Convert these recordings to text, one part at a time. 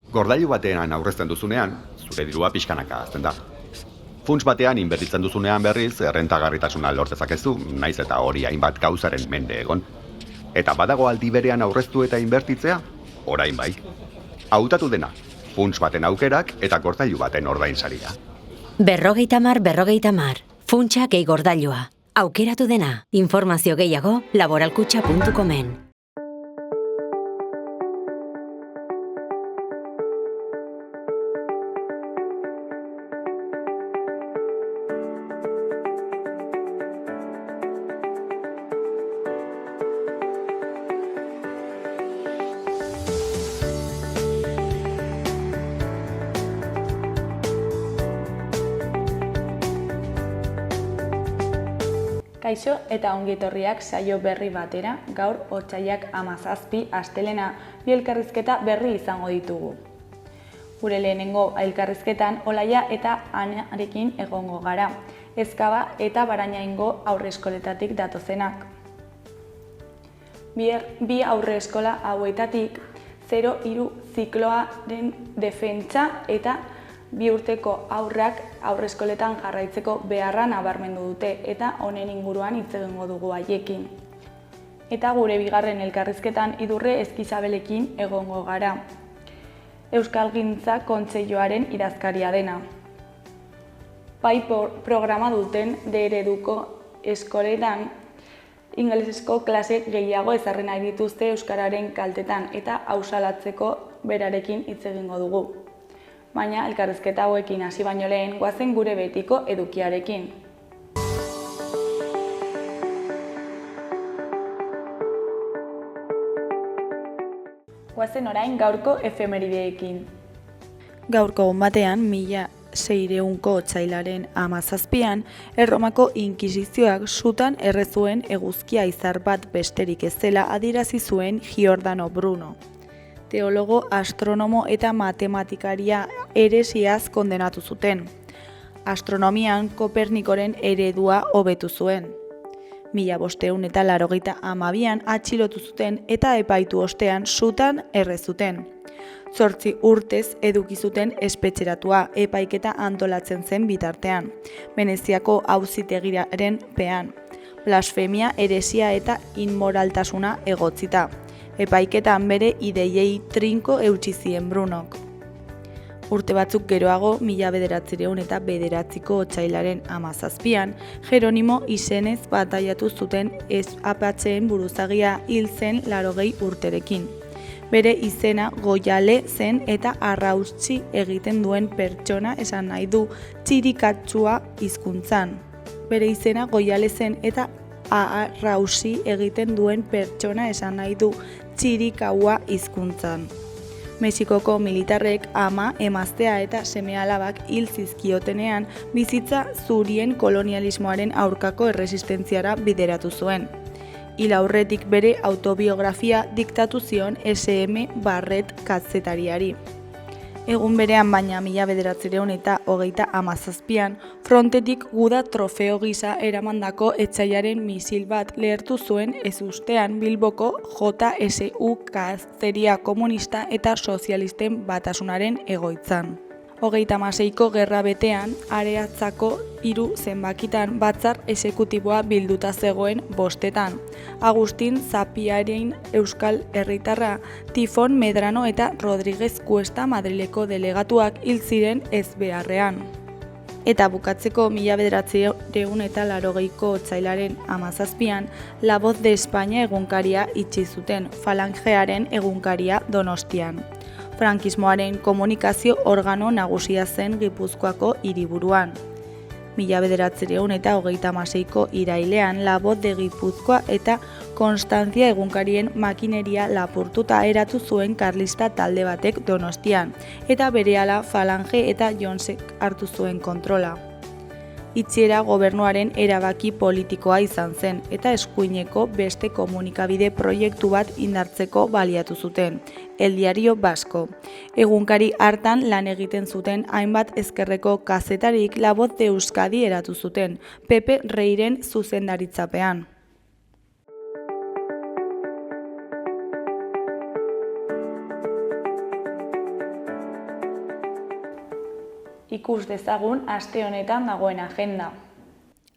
Gordailu batean aurrezten duzunean, zure dirua pixkanaka hazten da. Funts batean inbertitzen duzunean berriz, errentagarritasuna lor dezakezu, naiz eta hori hainbat gauzaren mende egon. Eta badago aldi berean aurreztu eta inbertitzea, orain bai. Hautatu dena, funts baten aukerak eta gordailu baten ordainsaria. 50-50, funtsa gehi gordailua. Aukeratu dena, informazio gehiago laboralkutxa.comen. Kaixo eta ongietorriak saio berri batera, gaur otsailak 17 astelena bi elkarrizketa berri izango ditugu. Gure lehenengo elkarrizketan Olaia eta Anarekin egongo gara, Ezkaba eta Barainaingo aurreskoletatik datozenak. Bi aurreskola hauetatik 0-3 zikloaren defentsa eta 2 urteko aurrak aurreskoletan jarraitzeko beharra nabarmendu dute eta honen inguruan hitz egingo dugu haiekin. Eta gure bigarren elkarrizketan Idurre Eskizabelekin egongo gara, Euskalgintza Kontseiluaren idazkaria dena. Bai programa duten D-ereduko eskoletan ingelesezko klase gehiago ezarri nahi dituzte euskararen kaltetan eta hausalatzeko berarekin hitz egingo dugu. Baina elkarrizketa hauekin hasi baino lehen goazen gure betiko edukiarekin. Goazen orain gaurko efemerideekin. Gaurko egun batean, 1600ko otsailaren 17an, Erromako inkisizioak sutan erre zuen eguzkia izar bat besterik ez zela adierazi zuen Giordano Bruno. Teologo, astronomo eta matematikaria heresiaz kondenatu zuten. Astronomian Kopernikoren eredua hobetu zuen. 1582an atxilotu zuten eta epaitu ostean sutan erre zuten. 8 urtez eduki zuten espetxeratua epaiketa antolatzen zen bitartean, Veneziako auzitegiraren pean, blasfemia, heresia eta inmoraltasuna egotzita. Epaiketan bere ideiei trinko eutsi zien Brunok. Urte batzuk geroago, 1909ko otsailaren 17an, Jeronimo izenez bataiatu zuten apatxeen buruzagia hil zen 80 urterekin. Bere izena goiale zen eta arrautsi egiten duen pertsona esan nahi du txirikatsua hizkuntzan. Bere izena goiale zen eta arrausi egiten duen pertsona esan nahi du txirikaua hizkuntzan. Mexikoko militarrek ama, emaztea eta seme-alabak hil zizkiotenean bizitza zurien kolonialismoaren aurkako erresistentziara bideratu zuen. Hil aurretik bere autobiografia diktatu zion S.M. Barrett kazetariari. Egun berean baina 1937an, frontetik guda trofeo gisa eramandako etsaiaren misil bat lehertu zuen ezustean Bilboko JSU kazeria komunista eta sozialisten batasunaren egoitzan. 36ko gerra betean, Areatzako 3 zenbakitan batzar exekutiboa bilduta zegoen 5etan. Agustin Zapiarin euskal herritarra, Tifon Medrano eta Rodríguez Cuesta Madrileko delegatuak hil ziren ezbeharrean. Eta bukatzeko 1980ko otsailaren 17an, La Voz de España egunkaria itxi zuten, Falangearen egunkaria Donostian. Frankismoaren komunikazio organo nagusia zen Gipuzkoako hiriburuan. 1936ko irailean La Voz de Gipuzkoa eta Konstantzia egunkarien makineria lapurtuta eratu zuen karlista talde batek Donostian, eta berehala Falange eta Jonsek hartu zuen kontrola. Itxiera gobernuaren erabaki politikoa izan zen, eta eskuineko beste komunikabide proiektu bat indartzeko baliatu zuten, El Diario Vasco. Egunkari hartan lan egiten zuten hainbat ezkerreko kazetarik La Voz de Euskadi eratu zuten, Pepe Reiren zuzendaritzapean. Ikus dezagun aste honetan dagoen agenda.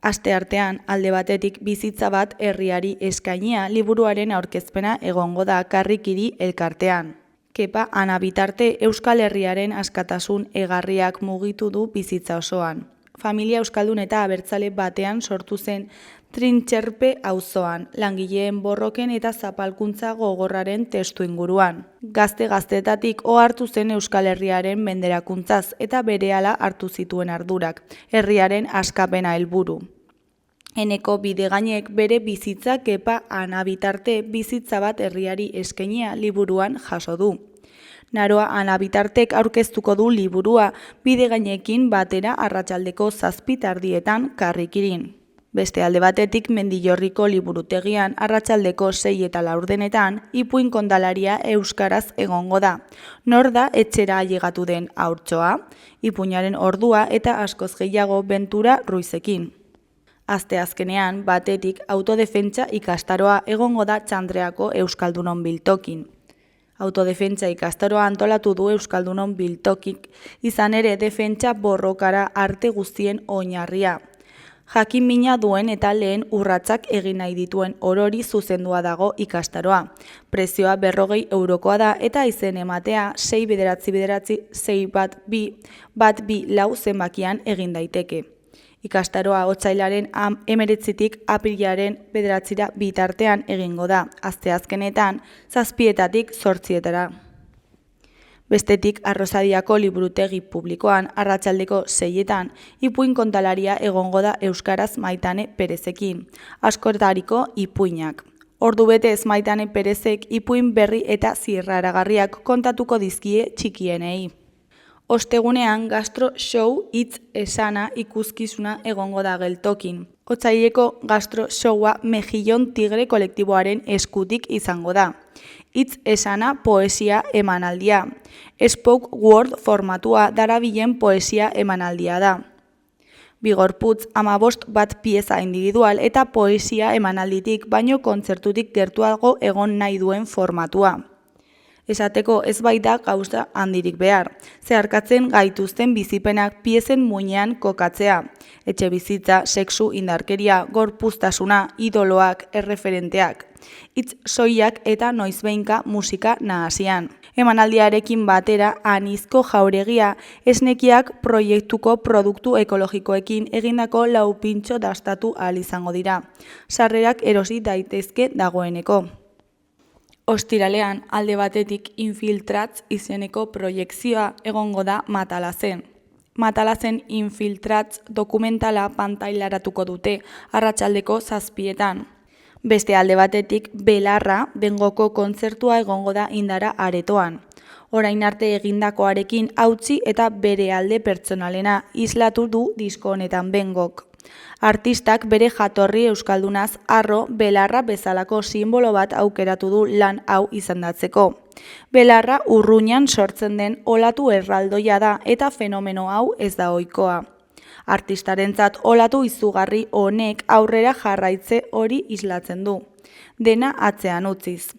Aste artean, alde batetik bizitza bat herriari eskainia liburuaren aurkezpena egongo da Karrikiri elkartean. Kepa Ana bitarte Euskal Herriaren askatasun egarriak mugitu du bizitza osoan. Familia euskaldun eta abertzale batean sortu zen Trintxerpe auzoan, langileen borroken eta zapalkuntza gogorraren testu inguruan. Gazte-gaztetatik ohartu zen Euskal Herriaren menderakuntzaz eta berehala hartu zituen ardurak, herriaren askapena helburu. Eneko Bidegainek bere bizitza Kepa Ana bitarte bizitza bat herriari eskainia liburuan jaso du. Naroa Ana bitartek aurkeztuko du liburua Bidegainekin batera arratsaldeko 7:00 Karrikirin. Beste alde batetik Mendillorriko liburutegian arratsaldeko 6:40 ipuin kondalaria euskaraz egongo da. Nor da etxera ailegatu den haurtxoa, ipuinaren ordua eta askoz gehiago Bentura Ruizekin. Asteazkenean, batetik autodefentsa ikastaroa egongo da Txandreako Euskaldunon biltokin. Autodefentsa ikastaroa antolatu du Euskaldunon biltokik, izan ere defentsa borrokara arte guztien oinarria. Jakin mina duen eta lehen urratsak egin nahi dituen orori zuzendua dago ikastaroa. Prezioa 40 eurokoa da eta izen ematea 6996124 zenbakian egin daiteke. Ikastaroa otsailaren 19tik aprilaren 9 bitartean egingo da, asteazkenetan 7:00 8:00. Bestetik Arrosadiako liburutegi publikoan arratsaldeko 6:00 ipuin kontalaria egongo da euskaraz Maitane Perezekin, askotariko ipuinak. Ordu betez Maitane Perezek ipuin berri eta zirraragarriak kontatuko dizkie txikienei. Ostegunean Gastro Show hitz esana ikuskizuna egongo da geltokin. Otsaileko Gastro Showa Mejillon Tigre kolektiboaren eskutik izango da. Hitz esana poesia emanaldia. Spoke Word formatua darabilen poesia emanaldia da. Bigorputz 15 pieza individual eta poesia emanalditik baino kontzertutik gertuago egon nahi duen formatua. Esateko ez baita gauza handirik behar, zeharkatzen gaituzten bizipenak piezen muinean kokatzea. Etxe bizitza, sexu, indarkeria, gorpuztasuna, idoloak, erreferenteak. Hitz soilak eta noizbehinka musika nahasian. Emanaldiarekin batera Anizko Jauregia esnekiak proiektuko produktu ekologikoekin egindako laupintxo dastatu ahal izango dira. Sarrerak erosi daitezke dagoeneko. Ostiralean alde batetik Infiltrats izeneko proiekzioa egongo da Matalazen. Matalazen Infiltrats dokumentala pantailaratuko dute arratsaldeko 7:00. Beste alde batetik Belarra bengoko kontzertua egongo da Indara aretoan. Orain arte egindakoarekin hautsi eta bere alde pertsonalena islatu du disko honetan bengok. Artistak bere jatorri euskaldunaz harro belarra bezalako sinbolo bat aukeratu du lan hau izendatzeko. Belarra urruinan sortzen den olatu erraldoia da eta fenomeno hau ez da ohikoa. Artistarentzat olatu izugarri honek aurrera jarraitze hori islatzen du. Dena atzean utziz.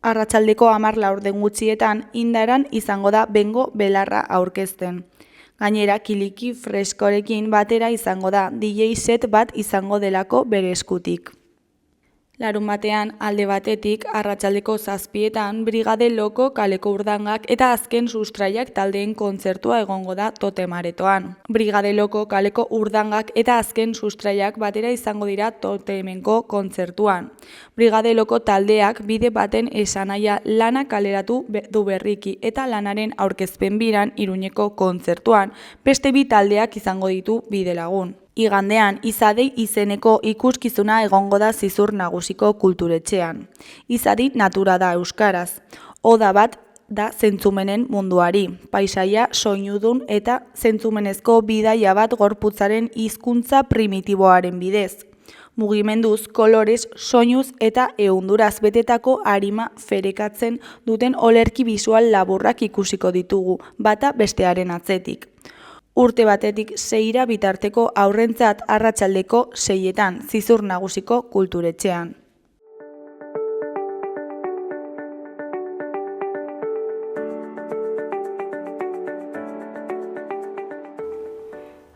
Arratsaldeko 10:00 gutxietan Indaran izango da bengo belarra aurkezten. Gainera, kiliki freskorekin batera izango da, DJ set bat izango delako bere eskutik. Larunbatean alde batetik arratsaldeko 7:00 Brigade Loko kaleko urdangak eta azken sustraiak taldeen kontzertua egongo da Totemaretoan. Brigade Loko kaleko urdangak eta azken sustraiak batera izango dira Totemenko kontzertuan. Brigade Loko taldeak bide baten esanaia lana kaleratu du berriki eta lanaren aurkezpen biran Iruñeko kontzertuan beste bi taldeak izango ditu bidelagun. Igandean, Izadei izeneko ikuskizuna egongo da Zizur Nagusiko kulturetxean. Izadi natura da euskaraz. Oda bat da zentzumenen munduari. Paisaia soinudun eta zentzumenezko bidaia bat gorputzaren hizkuntza primitiboaren bidez. Mugimenduz, kolorez, soinuz eta ehunduraz betetako arima ferekatzen duten olerki bisual laburrak ikusiko ditugu, bata bestearen atzetik. Urte batetik 6 bitarteko aurrentzat arratsaldeko 6:00 Zizur Nagusiko kulturetxean.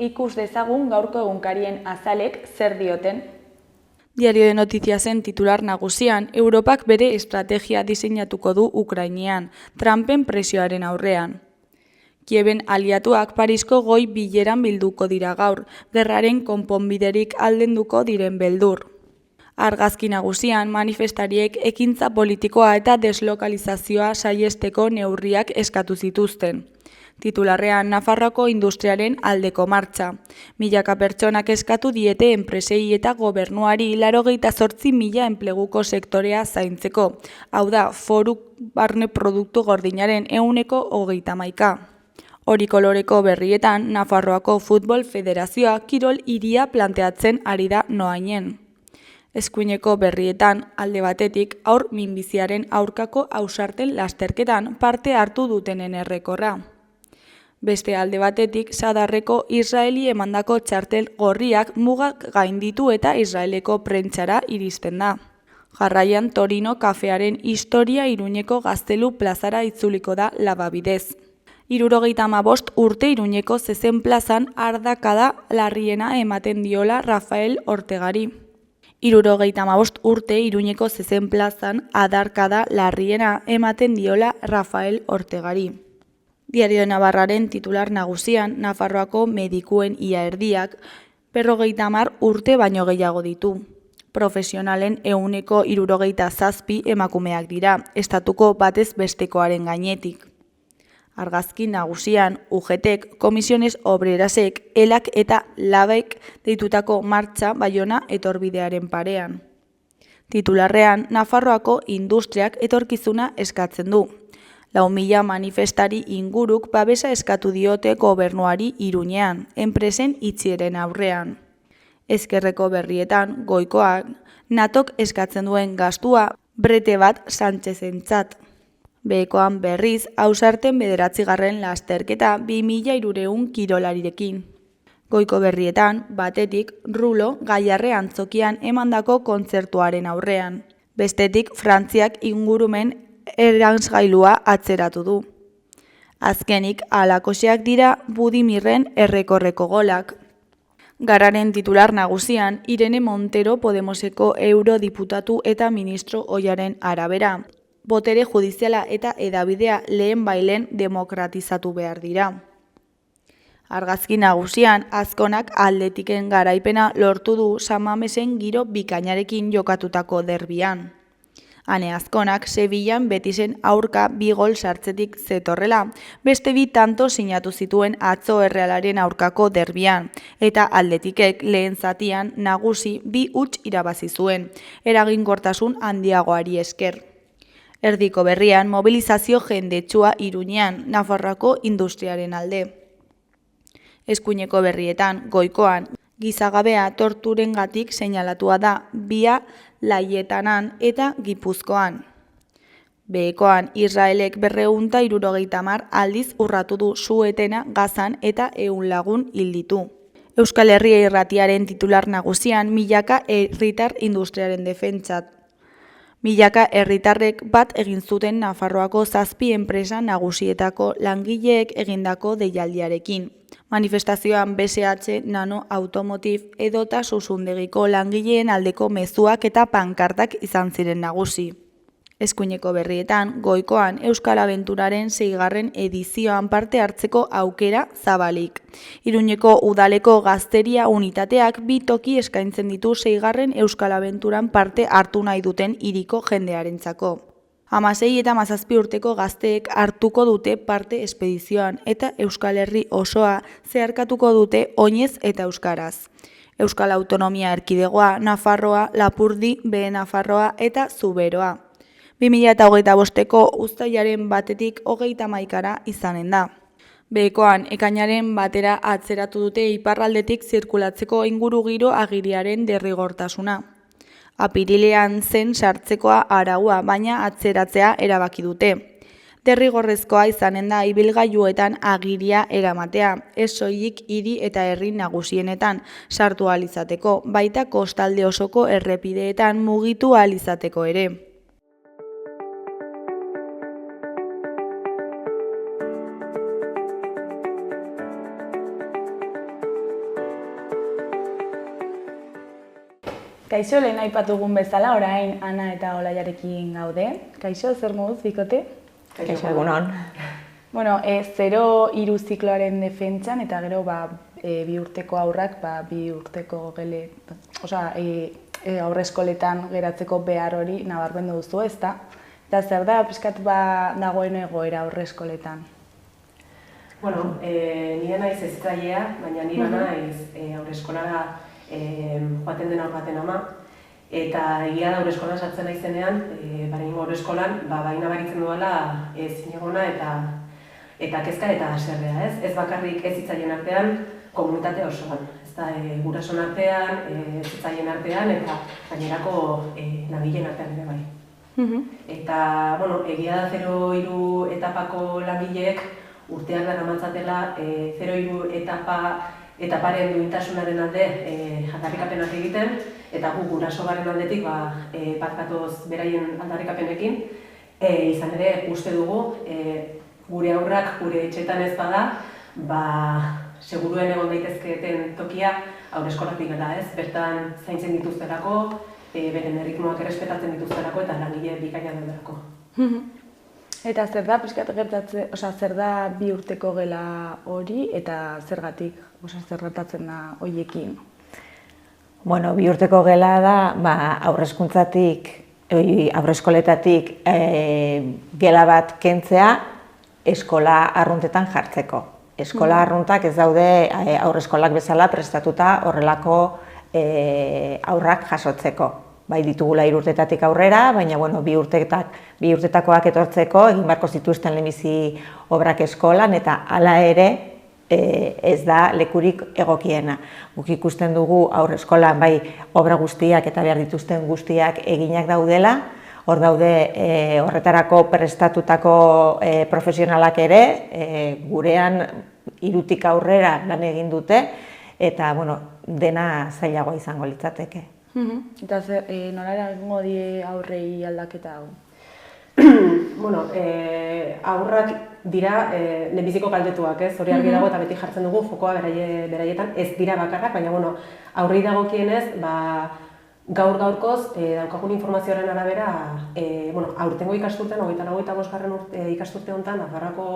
Ikus dezagun gaurko egunkarien azalek zer dioten. Diario de Notiziasen titular nagusian, Europak bere estrategia diseinatuko du Ukrainean, Trumpen presioaren aurrean. Kieben aliatuak Parisko goi bileran bilduko dira gaur, gerraren konponbiderik aldenduko diren beldur. Argazki nagusian, manifestariek ekintza politikoa eta deslokalizazioa saihesteko neurriak eskatu zituzten. Titularrean, Nafarroako industriaren aldeko martxa. Milaka pertsonak eskatu diete enpresei eta gobernuari 88.000 enpleguko sektorea zaintzeko. Hau da, foru barne produktu gordinaren 31%. Hori koloreko berrietan, Nafarroako Futbol Federazioa kirol hiria planteatzen ari da noainen. Eskuineko berrietan, alde batetik, haur minbiziaren aurkako ausarten lasterketan parte hartu dutenen errekorra. Beste alde batetik, Sadarreko Israeli emandako txartel gorriak mugak gainditu eta Israeleko prentsara iristen da. Jarraian Torino kafearen historia Iruñeko Gaztelu plazara itzuliko da lababidez. 75 urte Iruñeko zezen plazan ardakada larriena ematen diola Rafael Ortegari. 75 urte Iruñeko zezen plazan adarkada larriena ematen diola Rafael Ortegari. Diario de Navarraren titular nagusian, Nafarroako medikuen ia erdiak 50 urte baino gehiago ditu. Profesionalen 77 emakumeak dira, estatuko batez bestekoaren gainetik. Argazki nagusian, UGTek, Komisiones Obrerasek, ELAK eta LABek deitutako martxa Baiona etorbidearen parean. Titularrean, Nafarroako industriak etorkizuna eskatzen du. 4.000 manifestari inguruk babesa eskatu diote gobernuari Iruñean, enpresen itxieren aurrean. Ezkerreko berrietan, goikoan, NATOk eskatzen duen gastua brete bat Sánchezentzat. Behekoan berriz, ausarten 9. lasterketa 2.300 kirolarirekin. Goiko berrietan, batetik, Rulo Gaiarre antzokian emandako kontzertuaren aurrean. Bestetik, Frantziak ingurumen eransgailua atzeratu du. Azkenik, halakoxeak dira Budimirren errekorreko golak. Gararen titular nagusian, Irene Montero Podemoseko eurodiputatu eta ministro ohiaren arabera. Botere judiziala eta edabidea lehen bailen demokratizatu behar dira. Argazki nagusian, Azkonak Atletiken garaipena lortu du San Mamesen giro bikainarekin jokatutako derbian. Ane Azkonak Sevillan Betisen aurka 2 gol sartzetik zetorrela, beste 2 tanto sinatu zituen atzo Errealaren aurkako derbian, eta Atletikek lehen zatian nagusi 2 huts irabazi zuen, eraginkortasun handiagoari esker. Erdiko berrian mobilizazio jendetsua Iruñean, Nafarroako industriaren alde. Eskuineko berrietan, goikoan, gizagabea torturengatik seinalatua da Bia Laietanan eta Gipuzkoan. Behekoan, Israelek 270 aldiz urratu du su-etena Gazan eta 100 lagun hil ditu. Euskal Herria irratiaren titular nagusian, milaka herritar industriaren defentsat. Milaka herritarrek bat egin zuten Nafarroako 7 enpresa nagusietako langileek egindako deialdiarekin. Manifestazioan BSH, Nano Automotive edota Susundegiko langileen aldeko mezuak eta pankartak izan ziren nagusi. Eskuineko berrietan, goikoan Euskal Abenturaren 6. edizioan parte hartzeko aukera zabalik. Iruñeko udaleko gazteria unitateak 2 toki eskaintzen ditu 6. Euskal Abenturan parte hartu nahi duten hiriko jendearentzako. 16 eta 17 urteko gazteek hartuko dute parte espedizioan eta Euskal Herri osoa zeharkatuko dute oinez eta euskaraz. Euskal Autonomia Erkidegoa, Nafarroa, Lapurdi, Behe Nafarroa eta Zuberoa. 2025ko uztailaren 1-tik 31 izanen da. Behekoan, ekainaren 1 atzeratu dute iparraldetik zirkulatzeko ingurugiro agiriaren derrigortasuna. Apirilean zen sartzekoa araua, baina atzeratzea erabaki dute. Derrigorrezkoa izanen da ibilgailuetan agiria eramatea, ez soilik hiri eta herri nagusienetan sartu ahal izateko, baita kostalde osoko errepideetan mugitu ahal izateko ere. Kaixo, lehen aipatugun bezala, orain Ana eta Olaiarekin gaude. Kaixo, zer moduz, bikote? Kaixo, egunon. Bueno, 0-3 zikloaren defentsan, eta gero bi urteko haurrak, bi urteko aurreskoletan geratzeko behar hori nabarmendu duzu, ezta? Eta zer da, pixkat dagoen egoera aurreskoletan? Bueno, nire naiz hezitzailea, baina nire naiz aurreskolara joaten den haur baten ama. Eta egia da aurreskolan sartzen naizenean, baina aurreskolan baina baritzen duela zinegona eta kezka eta haserrea, ez? Ez bakarrik hezitzaileen artean, komunitate osoan. Ez da, gurasoen artean, hezitzaileen artean eta gainerako langileen artean ere bai. Eta, bueno, egia da 0-3 etapako langileek urteak daramatzatela 0-3 etaparen duintasunaren alde aldarrikapenak egiten, eta gu guraso garen aldetik bat gatoz beraien aldarrikapenekin. Izan ere, uste dugu, gure haurrak gure etxetan ez bada, seguruen egon daitezketen tokia haurreskolak direla, ez? Bertan zaintzen dituztelako, beren erritmoak errespetatzen dituztelako eta langile bikaina daudelako. Eta zer da, pixkat gertatzen, zer da 2 urteko gela hori eta zergatik, zer gertatzen da horiekin? Bueno, 2 urteko gela da, aurreskoletatik gela bat kentzea eskola arruntetan jartzeko. Eskola arruntak ez daude aurreskolak bezala prestatuta horrelako haurrak jasotzeko. Bai ditugula 3 urtetatik aurrera, baina bueno, 2 urtetakoak etortzeko egin beharko zituzten lehenbizi obrak eskolan eta hala ere ez da lekurik egokiena. Guk ikusten dugu aurreskolan bai obra guztiak eta behar dituzten guztiak eginak daudela, hor daude horretarako prestatutako profesionalak ere, gurean 3tik aurrera lan egin dute eta bueno, dena zailagoa izango litzateke. Eta nola eragingo die aurrei aldaketa hau? Bueno, haurrak dira lehenbiziko kaltetuak, ez? Hori argi dago eta beti jartzen dugu fokoa beraietan, ez dira bakarrak, baina bueno, aurrei dagokienez, gaur-gaurkoz daukagun informazioaren arabera, aurtengo ikasturtean, 24. ikasturte honetan, Nafarroako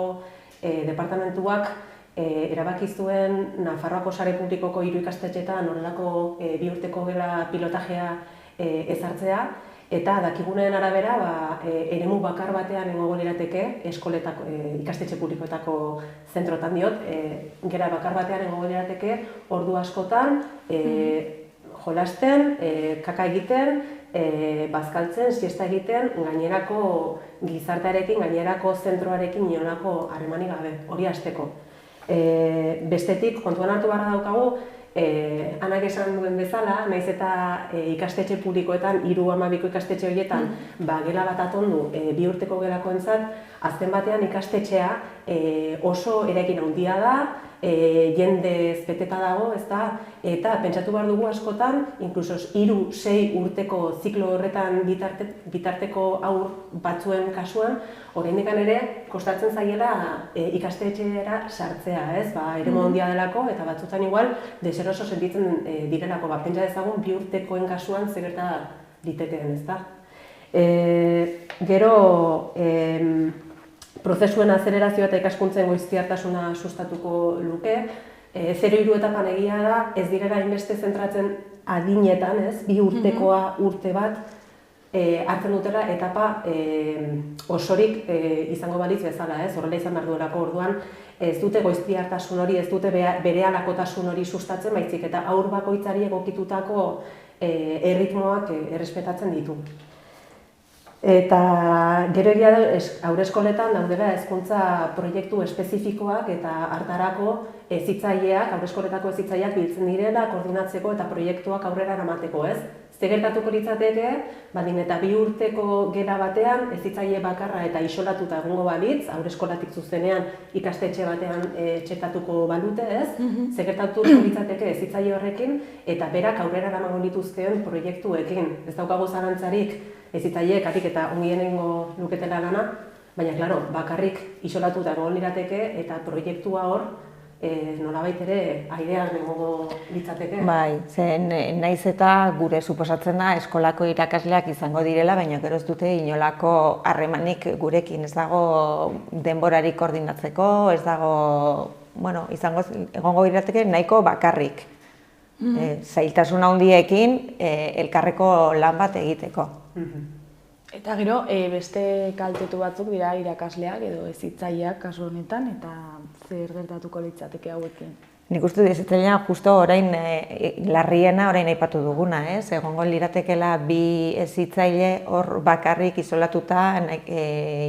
departamentuak erabaki zuen Nafarroako sare publikoko 3 ikastetxeetan horrelako 2 urteko gela pilotajea ezartzea, eta dakigunen arabera eremu bakar batean egongo lirateke ikastetxe publikoetako zentrotan diot, gela bakar batean egongo lirateke ordu askotan jolasten, kaka egiten, bazkaltzen, siesta egiten, gainerako gizartearekin, gainerako zentroarekin inolako harremanik gabe, hori hasteko. Bestetik, kontuan hartu beharra daukagu, Anak esan duen bezala, naiz eta ikastetxe publikoetan, 3-12 ikastetxe horietan, gela bat atondu 2 urteko gelakoentzat, azken batean ikastetxea oso eraikin handia da, jendez beteta dago, eta pentsatu behar dugu askotan, inkluso 3-6 urteko ziklo horretan bitarteko haur batzuen kasuan, oraindik ere kostatzen zaiela ikastetxeera sartzea, ez? Eremu handia delako eta batzutan igual deseroso sentitzen direlako, pentsa dezagun 2 urtekoen kasuan zer gerta litekeen, ezta? Gero prozesuen azelerazioa eta ikaskuntzen goiztiartasuna sustatuko luke. 0-3 etapan egia da, ez direla hainbeste zentratzen adinetan, ez? 2 urtekoa urte bat hartzen dutela etapa osorik izango balitz bezala, ez? Horrela izan behar duelako orduan, ez dute goiztiartasun hori, ez dute berehalakotasun hori sustatzen, baizik eta haur bakoitzari egokitutako erritmoak errespetatzen ditu. Eta gero egia da, haurreskoletan daudela hezkuntza proiektu espezifikoak eta hartarako hezitzaileak, haurreskoletako hezitzaileak biltzen direla, koordinatzeko eta proiektuak aurrera eramateko, ez? Zer gertatuko litzateke, baldin eta 2 urteko gela batean hezitzaile bakarra eta isolatuta egongo balitz, haurreskolatik zuzenean ikastetxe batean txertatuko balute, ez? Zer gertatuko litzateke hezitzaile horrekin eta berak aurrera eramango lituzkeen proiektuekin. Ez daukago zalantzarik hezitzaileek harik eta ongien egingo luketela lana, baina, klaro, bakarrik isolatuta egon lirateke eta proiektua hor nolabait ere airean egongo litzateke. Bai, zen naiz eta gure suposatzen da eskolako irakasleak izango direla, baina gero ez dute inolako harremanik gurekin, ez dago denborarik koordinatzeko, ez dago, bueno, egongo lirateke nahiko bakarrik. Zailtasun handiekin elkarreko lan bat egiteko. Eta gero, beste kaltetu batzuk dira irakasleak edo hezitzaileak kasu honetan, eta zer gertatuko litzateke hauekin? Nik uste dut hezitzailean justo orain larriena orain aipatu duguna, ez? Egongo liratekela bi hezitzaile hor bakarrik isolatuta,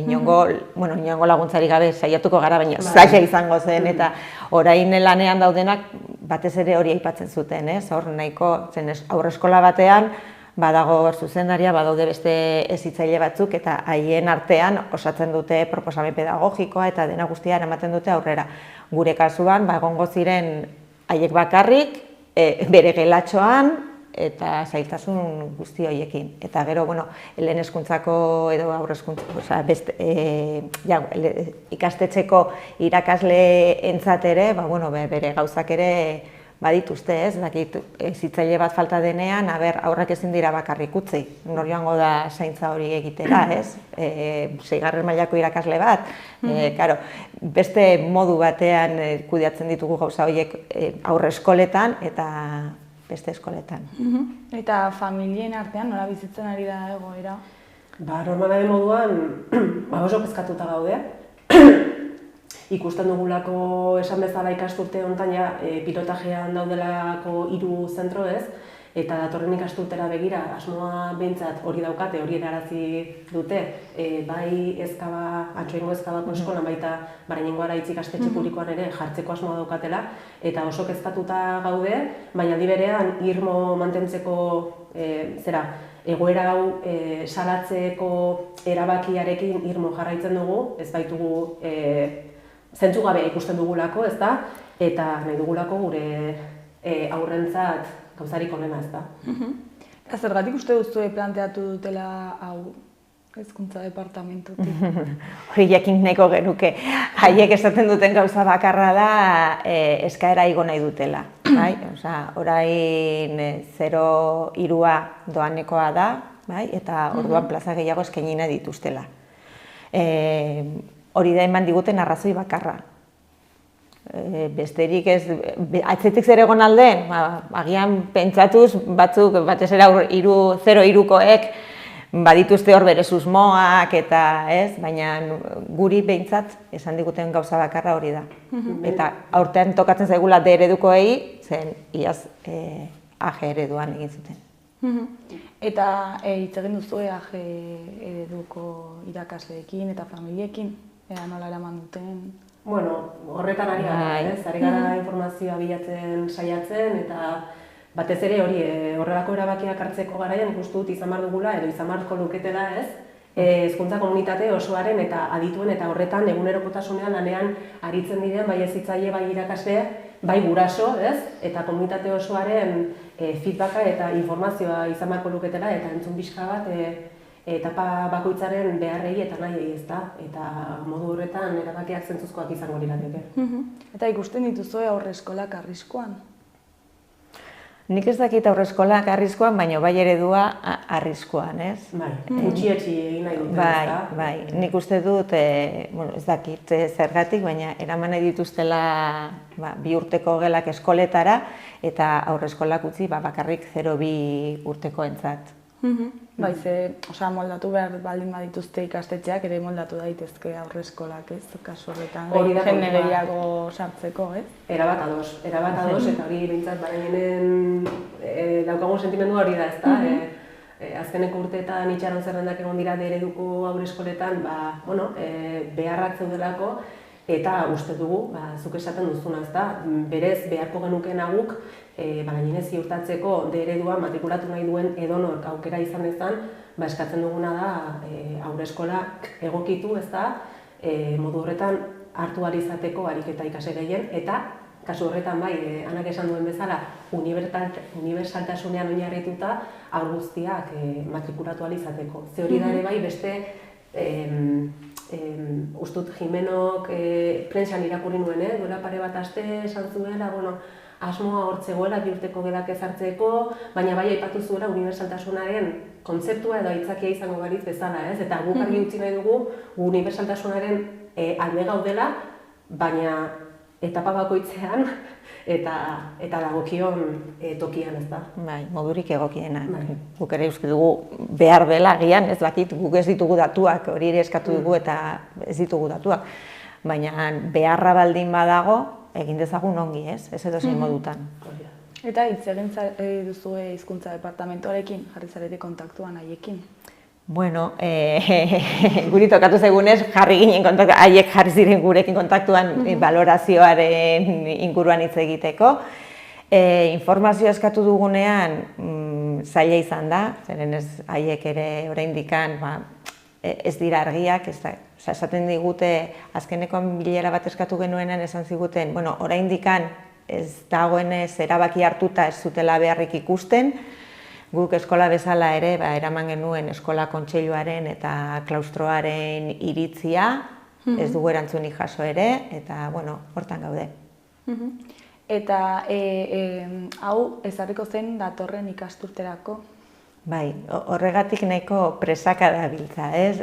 inongo laguntzari gabe saiatuko gara, baina zaila izango zen, eta orain lanean daudenak batez ere hori aipatzen zuten, ez? Hor nahiko zen aurreskola batean, badago zuzendaria, badaude beste hezitzaile batzuk, eta haien artean osatzen dute proposamen pedagogikoa eta dena guztia eramaten dute aurrera. Gure kasuan, egongo ziren haiek bakarrik, bere gelatxoan, eta zailtasun guzti horiekin. Eta gero, lehen hezkuntzako edo aurrezkuntzako, ikastetxeko irakasleentzat ere, bere gauzak ere badituzte, ez, hezitzaile bat falta denean, aurrak ezin dira bakarrik utzi, nor joango da zaintza hori egitera, ez, 6. mailako irakasle bat, beste modu batean kudeatzen ditugu gauza horiek aurre eskoletan eta beste eskoletan. Eta familien artean nola bizitzen ari da egoera? Normalaren moduan oso kezkatuta gaude. Ikusten dugulako esan bezala ikasturte honetan pilotajean daudelako 3 zentro ez, eta datorren ikasturtera begira asmoa behintzat hori daukate, hori erarazi dute, bai Atxoingo Ezkabako eskolan baita Barainengo Araitz ikastetxe publikoan ere jartzeko asmoa daukatela, eta oso kezkatuta gaude, baina aldi berean irmo mantentzeko egoera hau salatzeko erabakiarekin irmo jarraitzen dugu, ez baitugu zentzugabe ikusten dugulako, ez da, eta nahi dugulako gure aurrentzat gauzarik onena, ez da. Eta zergatik uste duzu planteatu dutela hau Hezkuntza Departamentutik? Hori jakin nahiko genuke. Haiek esaten duten gauza bakarra da eskaera igo nahi dutela. Orain 0,3 doanekoa da, eta orduan plaza gehiago eskaini nahi dituztela. Hori da eman diguten arrazoi bakarra. Besterik ez, atzetik zer egon aldeen, agian pentsatuz batzuk, batez ere 0,3koek badituzte hor bere susmoak eta ez, baina guri behintzat esan diguten gauza bakarra hori da. Eta aurtean tokatzen zaigula D eredukoei, zen iaz AG ereduan egin zuten. Eta hitz egin duzu AG ereduko irakasleekin eta familiekin, nola eraman duten? Horretan ari gara informazioa bilatzen saiatzen, eta batez ere hori horrelako erabakiak hartzeko garaian ikustu dut izan behar dugula edo izan beharko luketela, ez? Hezkuntza komunitate osoaren eta adituen eta horretan egunerokotasunean lanean aritzen diren bai hezitzaile, bai irakasle, bai guraso, ez? Eta komunitate osoaren feedbacka eta informazioa izan beharko luketela eta entzun pixka bat etapa bakoitzaren beharrei eta nahiei, ez da? Eta modu horretan erabakiak zentzuzkoak izango lirateke. Eta ikusten dituzue aurreskolak arriskuan? Nik ez dakit aurreskolak arriskuan, baina bai eredua arriskuan, ez? Bai, gutxietsi egin nahi dute, ez da? Bai, nik uste dut, ez dakit zergatik, baina eraman nahi dituztela 2 urteko gelak eskoletara, eta aurreskolak utzi bakarrik 0,2 urtekoentzat. Bai, moldatu behar baldin badituzte ikastetxeak ere moldatu daitezke aurreskolak, ez? Kasu horretan, jende gehiago sartzeko, ez? Erabat ados, eta hori behintzat Barainenen daukagun sentimendu hori da, ez da? Azkeneko urteetan itxaron zerrendak egon dira D ereduko aurreskoletan, beharrak zeudelako, eta uste dugu, zuk esaten duzuna, ez da? Berez beharko genukeen aguk, Barainenen ziurtatzeko D eredua matrikulatu nahi duen edonork aukera izan dezan, eskatzen duguna da aurreskolak egokitu, ez da? Modu horretan hartu ahal izateko ariketa ikasle gehien, eta kasu horretan bai, Anak esan duen bezala, unibertsaltasunean oinarrituta haur guztiak matrikulatu ahal izateko. Ze hori da ere bai beste ustut Jimenok prentsan irakurri nuen, duela pare bat aste esan zuela, asmoa hortzegoela 2 urteko gelak ezartzeko, baina bai aipatu zuela unibertsaltasunaren kontzeptua edo aitzakia izango balitz bezala, ez? Eta guk argi utzi nahi dugu unibertsaltasunaren alde gaudela, baina etapa bakoitzean eta dagokion tokian, ez da. Bai, modurik egokiena. Guk ere uste dugu behar dela agian, ez dakit, guk ez ditugu datuak, hori ere eskatu dugu eta ez ditugu datuak. Baina beharra baldin badago, egin dezagun ongi, ez edozein modutan. Eta hitz egin duzue hizkuntza departamentuarekin, jarri zarete kontaktuan haiekin? Bueno, guri tokatu zaigunez, jarri ginen kontaktuan, haiek jarri ziren gurekin kontaktuan balorazioaren inguruan hitz egiteko. Informazioa eskatu dugunean zaila izan da, zeren ez haiek ere oraindikan ez dira argiak, esaten digute azkenekoan bilera bat eskatu genuenan esan ziguten, oraindikan ez dagoenez erabaki hartuta ez zutela beharrik ikusten, guk eskola bezala ere eraman genuen eskola kontseiluaren eta klaustroaren iritzia, ez dugu erantzunik jaso ere, eta hortan gaude. Eta hau ezarriko zen datorren ikasturterako? Bai, horregatik nahiko presaka dabiltza, ez?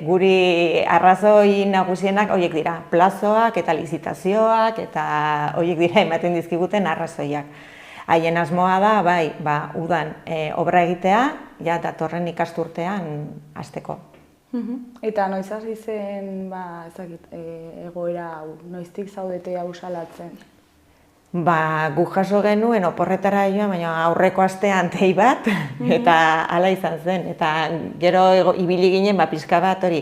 Guri arrazoi nagusienak horiek dira, plazoak eta lizitazioak eta horiek dira ematen dizkiguten arrazoiak. Haien asmoa da, udan obra egitea, datorren ikasturtean hasteko. Eta noiz hasi zen, egoera hau, noiztik zaudete hau salatzen? Guk jaso genuen oporretara joan, baina aurreko astean tei bat, eta hala izan zen. Eta gero ibili ginen, pixka bat hori,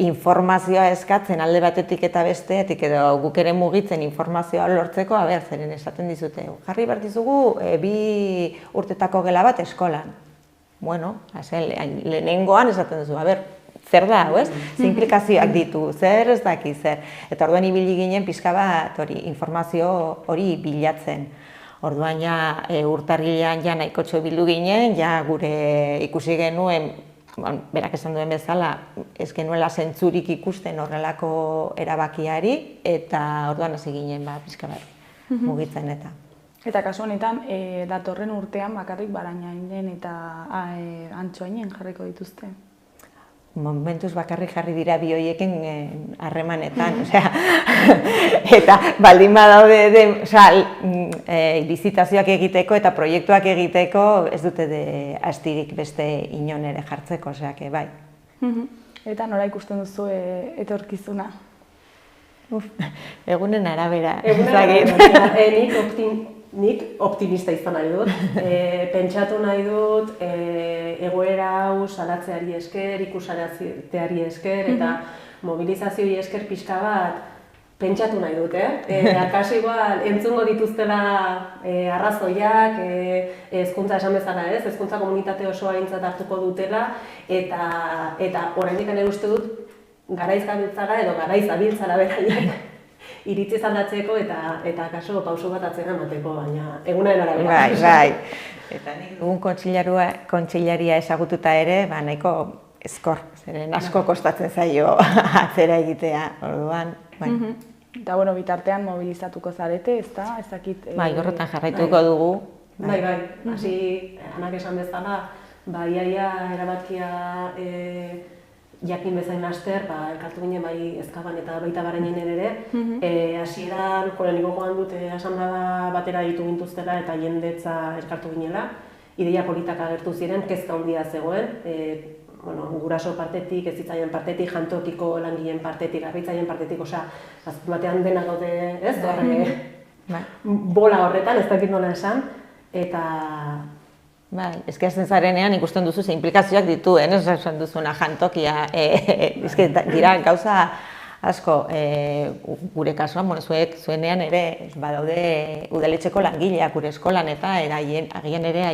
informazioa eskatzen alde batetik eta besteetik, edo guk ere mugitzen informazioa lortzeko, zeren esaten dizute, jarri behar dizugu 2 urtetako gela bat eskolan. Lehenengoan esaten duzu, zer da, hau ez? Ze implikazioak ditu, zer ez daki zer. Eta orduan ibili ginen pixka bat informazio hori bilatzen. Orduan urtarrilean nahikotxo bildu ginen, gure ikusi genuen, berak esan duen bezala, ez genuela zentzurik ikusten horrelako erabakiari, eta orduan hasi ginen pixka bat mugitzen eta. Eta kasu honetan, datorren urtean bakarrik Barañainen eta Antsoainen jarriko dituzte? Momentuz bakarrik jarri dira bi horiekin harremanetan, eta baldin badaude lizitazioak egiteko eta proiektuak egiteko ez dute astirik beste inon ere jartzeko, bai. Eta nora ikusten duzu etorkizuna? Egunen arabera. Nik optimista izan nahi dut. Pentsatu nahi dut egoera hau salatzeari esker, ikusarazteari esker eta mobilizazioari esker pixka bat pentsatu nahi dut. Akaso igual entzungo dituztela arrazoiak, hezkuntza esan bezala ez, hezkuntza komunitate osoa aintzat hartuko dutela eta oraindik ere uste dut garaiz gabiltzala edo garaiz abiltzala beraiek iritzi aldatzeko eta kaso pauso bat atzera emateko, baina egunaren arabera. Bai. Eta nik dugun kontseilaria ezagututa ere, nahiko ezkor, zeren asko kostatzen zaio atzera egitea, orduan. Eta bitartean mobilizatuko zarete, ez da? Bai, horretan jarraituko dugu. Bai, hasi Anak esan bezala, iaia erabakia jakin bezain laster, elkartu ginen bai Ezkaban eta baita Barañainen ere. Hasieran, niko joan dut asanblada batera ditu gintuztela eta jendetza elkartu ginela. Ideia politak agertu ziren, kezka handia zegoen. Guraso partetik, hezitzaien partetik, jantokiko langileen partetik, garbitzaien partetik, azken batean dena gaude, ez? Bola horretan, ez dakit nola esan, eta Ezkeazten zarenean ikusten duzu ze implikazioak dituen, ez esan duzuna jantokia, dira gauza asko, gure kasuan, zuenean ere badaude udaletxeko langileak gure eskolan eta agian ere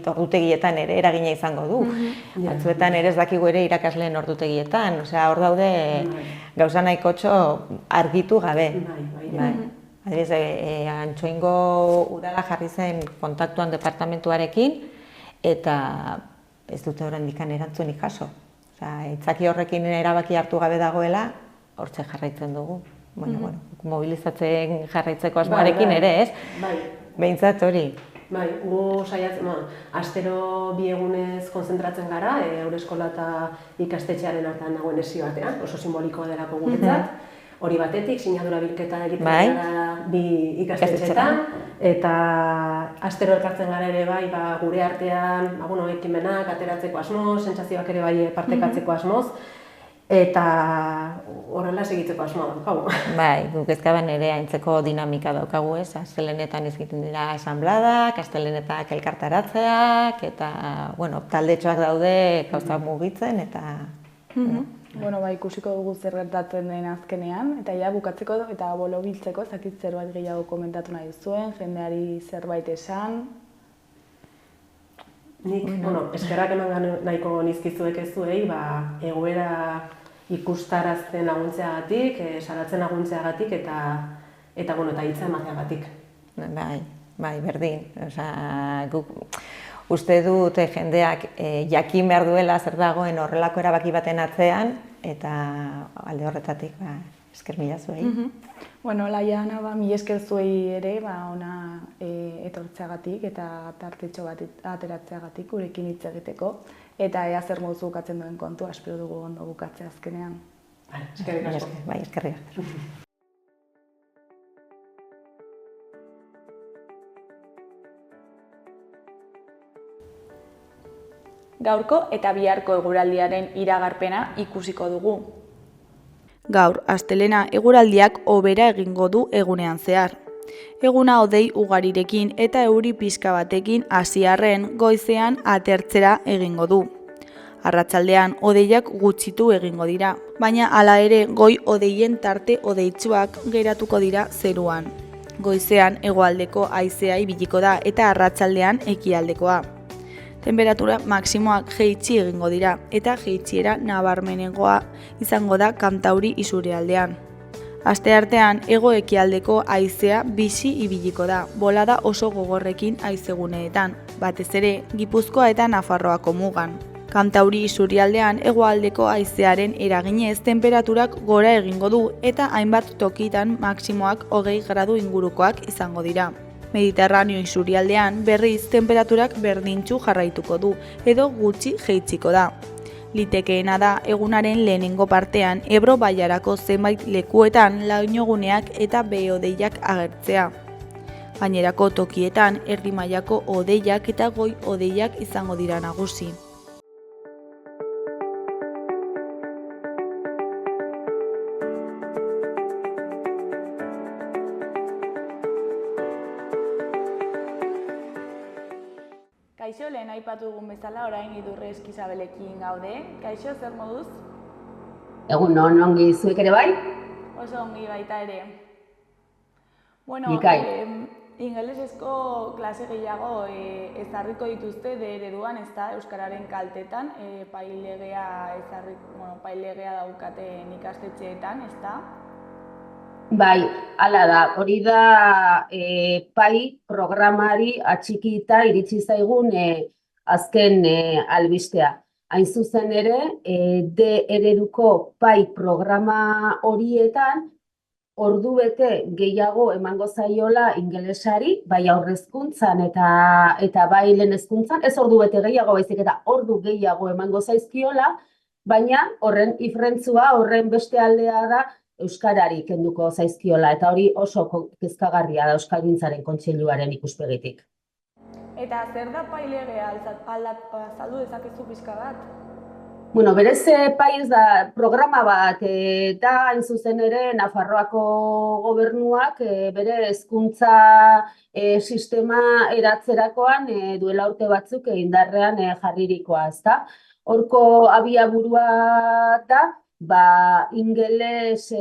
ordutegietan ere eragina izango du. Batzuetan ere ez dakigu ere irakasleen ordutegietan, hor daude gauza nahikotxo argitu gabe. Adibidez, Antsoaingo udala jarri zen kontaktuan departamentuarekin eta ez dute oraindik erantzunik jaso. Itzaki horrekin erabaki hartu gabe dagoela, hortxe jarraitzen dugu. Bueno, mobilizatzen jarraitzeko asmoarekin ere, ez? Bai. Behintzat hori. Bai, gu saiatzen, astero bi egunez konzentratzen gara, haur eskola eta ikastetxearen artean dagoen esio batean, oso simbolikoa delako guretzat. Hori batetik, sinadura bilketa egiten gara bi ikastetxeetan, eta astero elkartzen gara ere bai, gure artean, ekimenak ateratzeko asmoz, sentsazioak ere bai partekatzeko asmoz, eta horrela segitzeko asmoa daukagu. Bai, guk ezkaban ere aintzeko dinamika daukagu, ez? Astelehenetan egiten dira asanbladak, astelehenetak elkartaratzeak, eta, taldetxoak daude gauza mugitzen, eta... Ikusiko dugu zer gertatzen den azkenean, eta ja bukatzeko eta bolo biltzeko, zakit zerbait gehiago komentatu nahi zuen, jendeari zerbait esan. Nik, eskerrak eman nahiko nizkizuek ez zuei, egoera ikustarazten laguntzeagatik, salatzen laguntzeagatik eta hitza emateagatik. Bai, berdin. Guk uste dut jendeak jakin behar duela zer dagoen horrelako erabaki baten atzean, eta alde horretatik esker mila zuei. Laia Ana, mila esker zuei ere, ona etortzeagatik eta tartetxo bat ateratzeagatik gurekin hitz egiteko, eta ea zer modu bukatzen duen kontua, espero dugu ondo bukatzea azkenean. Eskerrik asko. Bai, eskerrik asko. Gaurko eta biharko eguraldiaren iragarpena ikusiko dugu. Gaur, astelena eguraldiak hobera egingo du egunean zehar. Eguna hodei ugarirekin eta euri pixka batekin hasiarren goizean atertzera egingo du. Arratsaldean hodeiak gutxitu egingo dira, baina hala ere goi hodeien tarte hodeitsuak geratuko dira zeruan. Goizean hegoaldeko haizea ibiliko da eta arratsaldean ekialdekoa. Temperatura maksimoak jaitsi egingo dira eta jaitsiera nabarmenegoa izango da Kantauri isurialdean. Asteartean hego-ekialdeko haizea bizi ibiliko da, bolada oso gogorrekin haizeguneetan, batez ere Gipuzkoa eta Nafarroako mugan. Kantauri isurialdean hegoaldeko haizearen eraginez tenperaturak gora egingo du eta hainbat tokitan maksimoak 20 gradu ingurukoak izango dira. Mediterraneo isurialdean berriz tenperaturak berdintsu jarraituko du edo gutxi jaitsiko da. Litekeena da egunaren lehenengo partean Ebro bailarako zenbait lekuetan lainoguneak eta behe-hodeiak agertzea. Gainerako tokietan erdi mailako hodeiak eta goi hodeiak izango dira nagusi. Kaixo, lehen aipatu dugun bezala, orain Idurre Eskizabelekin gaude. Kaixo, zer moduz? Egun ongi zuek ere bai? Oso ongi baita ere. Ingelesezko klase gehiago ezarriko dituzte ereduan, ezta, euskararen kaltetan, pailegea daukaten ikastetxeetan, ezta? Bai, hala da, hori da pai programari atxikita iritsi zaigun azken albistea. Hain zuzen ere, D ereduko pai programa horietan, ordubete gehiago emango zaiola ingelesari, bai aurrezkuntzan eta bai lehen hezkuntzan, ez ordubete gehiago baizik eta ordu gehiago emango zaizkiola, baina horren ifrentzua, horren beste aldea da, euskarari kenduko zaizkiola, eta hori oso kezkagarria da Euskalgintzaren Kontseiluaren ikuspegitik. Eta zer da pailegea, azaldu dezakezu pixka bat? Berez pai ez da programa bat, eta hain zuzen ere Nafarroako gobernuak bere hezkuntza sistema eratzerakoan duela urte batzuk indarrean jarririkoa, ezta? Horko abiaburua da, ingeles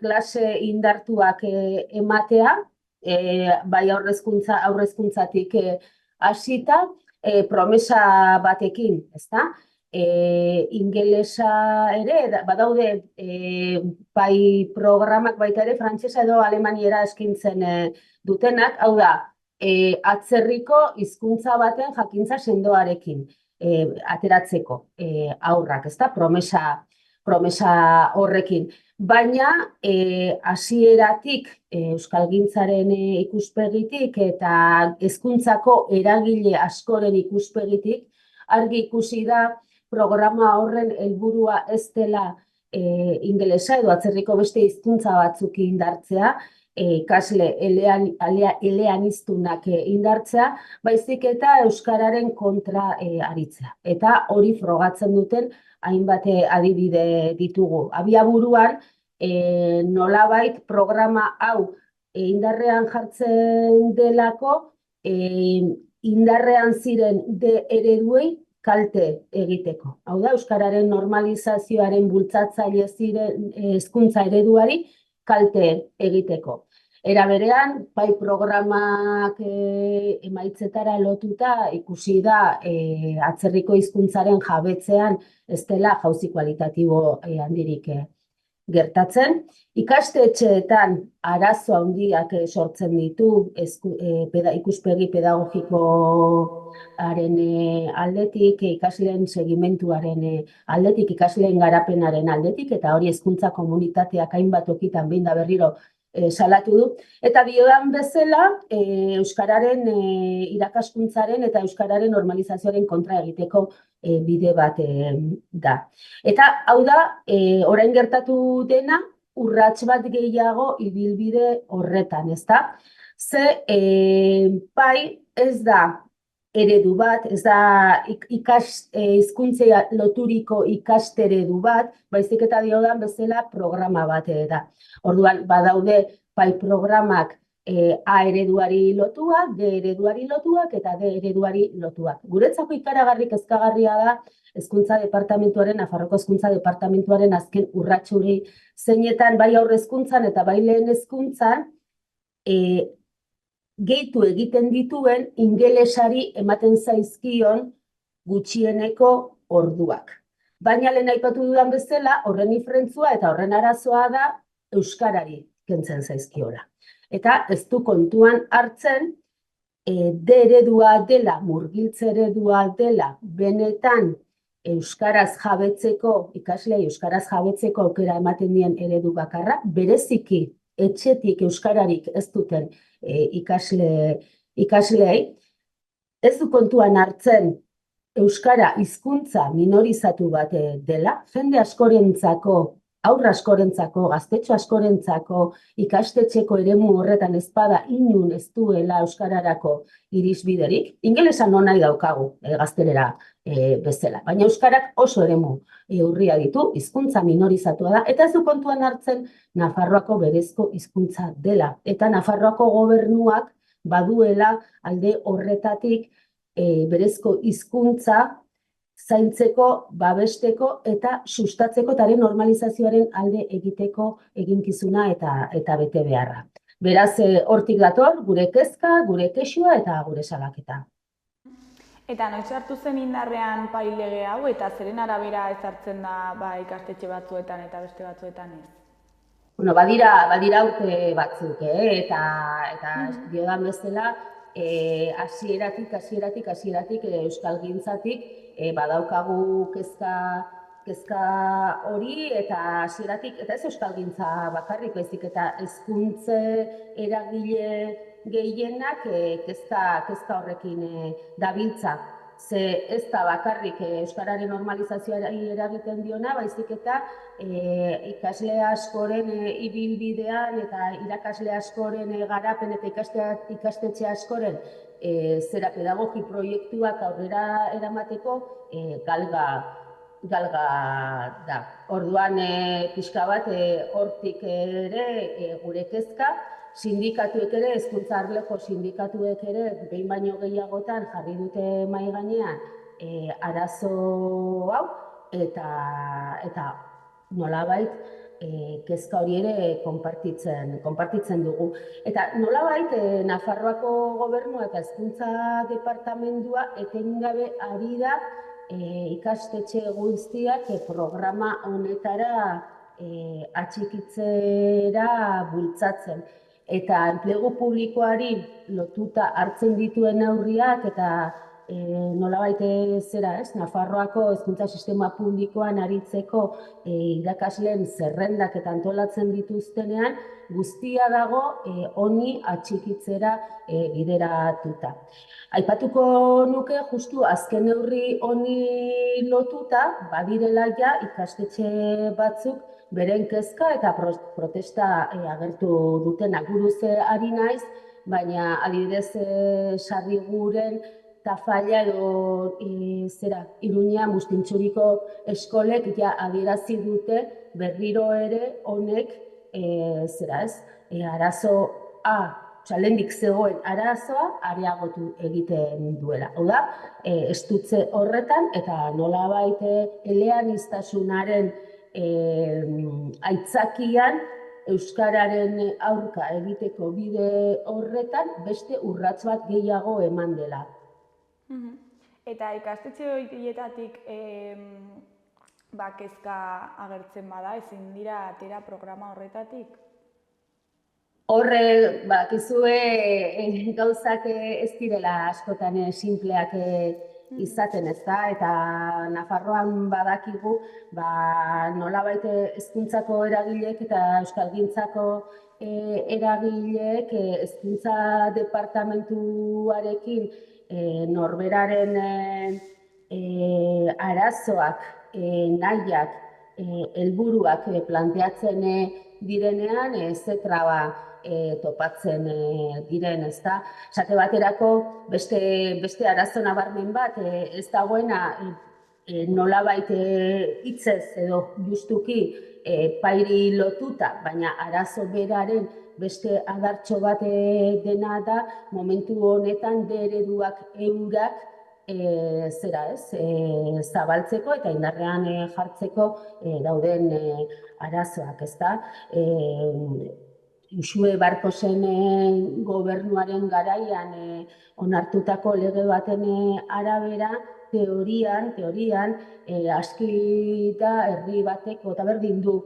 klase indartuak ematea, bai aurrezkuntzatik hasita, promesa batekin, ezta? Ingelesa ere, badaude bai programak baita ere, frantsesa edo alemaniera eskintzen dutenak, hau da, atzerriko hizkuntza baten jakintza sendoarekin. ateratzeko aurrak, ezta? Promesa horrekin. Baina hasieratik euskalgintzaren ikuspegitik eta hezkuntzako eragile askoren ikuspegitik argi ikusi da programa horren helburua ez dela ingelesa edo atzerriko beste hizkuntza batzuk indartzea, ikasle eleaniztunak indartzea, baizik eta euskararen kontra aritzea. Eta hori frogatzen duten hainbat adibide ditugu. Abiaburuan, nolabait programa hau indarrean jartzen delako, indarrean ziren ereduei kalte egiteko. Hau da, euskararen normalizazioaren bultzatzaile ziren hezkuntza ereduari kalte egiteko. Era berean, bai programak emaitzetara lotuta ikusi da atzerriko hizkuntzaren jabetzean ez dela jauzi kualitatibo handirik gertatzen. Ikastetxeetan arazo handiak sortzen ditu ikuspegi pedagogikoaren aldetik, ikasleen segimentuaren aldetik, ikasleen garapenaren aldetik, eta hori hezkuntza komunitateak hainbat tokitan behin da berriro salatu du. Eta diodan bezala, euskararen irakaskuntzaren eta euskararen normalizazioaren kontra egiteko bide bat da. Eta hau da, orain gertatu dena, urrats bat gehiago ibilbide horretan, ezta? Ze bai ez da eredu bat, ez da hizkuntzea loturiko ikasteredu bat, baizik eta diodan bezala programa bat da. Orduan, badaude bai programak A ereduari lotuak, D ereduari lotuak eta D ereduari lotuak. Guretzako ikaragarri kezkagarria da Hezkuntza Departamentuaren, Nafarroako Hezkuntza Departamentuaren azken urratsuri zeinetan bai aurre hezkuntzan eta bai lehen hezkuntzan gehitu egiten dituen ingelesari ematen zaizkion gutxieneko orduak. Baina lehen aipatu dudan bezala, horren diferentzua eta horren arazoa da euskarari kentzen zaizkiola. Eta ez du kontuan hartzen D eredua dela, murgiltze eredua dela, benetan euskaraz jabetzeko, ikaslei euskaraz jabetzeko aukera ematen dien eredu bakarra, bereziki etxetik euskararik ez duten ikasleei, ez du kontuan hartzen euskara hizkuntza minorizatu bat dela, jende askorentzako, haur askorentzako, gaztetxo askorentzako, ikastetxeko eremu horretan ezpada inun ez duela euskararako irisbiderik, ingelesa non nahi daukagu gaztelera bezala, baina euskarak oso eremu urria ditu, hizkuntza minorizatua da, eta ez du kontuan hartzen Nafarroako berezko hizkuntza dela, eta Nafarroako gobernuak baduela alde horretatik berezko hizkuntza zaintzeko, babesteko eta sustatzeko eta normalizazioaren alde egiteko eginkizuna eta bete beharra. Beraz, hortik dator, gure kezka, gure kexua eta gure salaketa. Eta noiz hartu zen indarrean pai lege hau eta zeren arabera ezartzen da ikastetxe batzuetan eta beste batzuetan ez? Bueno, badira urte batzuk, eta diodan bezala, hasieratik euskalgintzatik badaukagu kezka hori eta hasieratik, eta ez euskalgintza bakarrik, baizik eta hezkuntza eragile gehienak kezka horrekin dabiltza. Ze ez da bakarrik euskararen normalizazioari eragiten diona, baizik eta ikasle askoren ibilbidean eta irakasle askoren garapen eta ikastetxe askoren zera pedagogi proiektuak aurrera eramateko galga da. Orduan pixka bat hortik ere gure kezka, sindikatuek ere, hezkuntza arloko sindikatuek ere, behin baino gehiagotan jarri dute mahai gainean arazo hau, eta nolabait kezka hori ere konpartitzen dugu. Eta nolabait Nafarroako gobernua eta hezkuntza departamentua etengabe ari da ikastetxe guztiak programa honetara atxikitzera bultzatzen. Eta enplegu publikoari lotuta hartzen dituen neurriak eta nolabait zera, ez? Nafarroako hezkuntza sistema publikoan aritzeko irakasleen zerrendak eta antolatzen dituztenean, guztia dago honi atxikitzera bideratuta. Aipatuko nuke justu azken neurri honi lotuta, badirela ja ikastetxe batzuk beren kezka eta protesta agertu dutenak. Buruz ari naiz, baina adibidez Sarriguren Tafalla edo Iruña Mustintxuriko eskolek ja adierazi dute berriro ere honek arazoa, lehendik zegoen arazoa areagotu egiten duela. Hau da, estutze horretan eta nolabait eleaniztasunaren aitzakian euskararen aurka egiteko bide horretan beste urrats bat gehiago eman dela. Eta ikastetxe horietatik kezka agertzen bada, ezin dira atera programa horretatik? Horre, bakizue gauzak ez direla askotan sinpleak izaten, ezta, eta Nafarroan badakigu nolabait hezkuntzako eragileek eta euskalgintzako eragileek hezkuntza departamentuarekin norberaren arazoak, nahiak, helburuak planteatzen direnean, ze traba topatzen diren, ezta. Esate baterako beste arazo nabarmen bat ez dagoena nolabait hitzez edo justuki pairi lotuta, baina arazo beraren beste adartxo bat dena da momentu honetan ereduak eurak zabaltzeko eta indarrean jartzeko dauden arazoak, ezta. Uxue Barkosen gobernuaren garaian onartutako lege baten arabera, teorian aski da herri bateko eta berdin du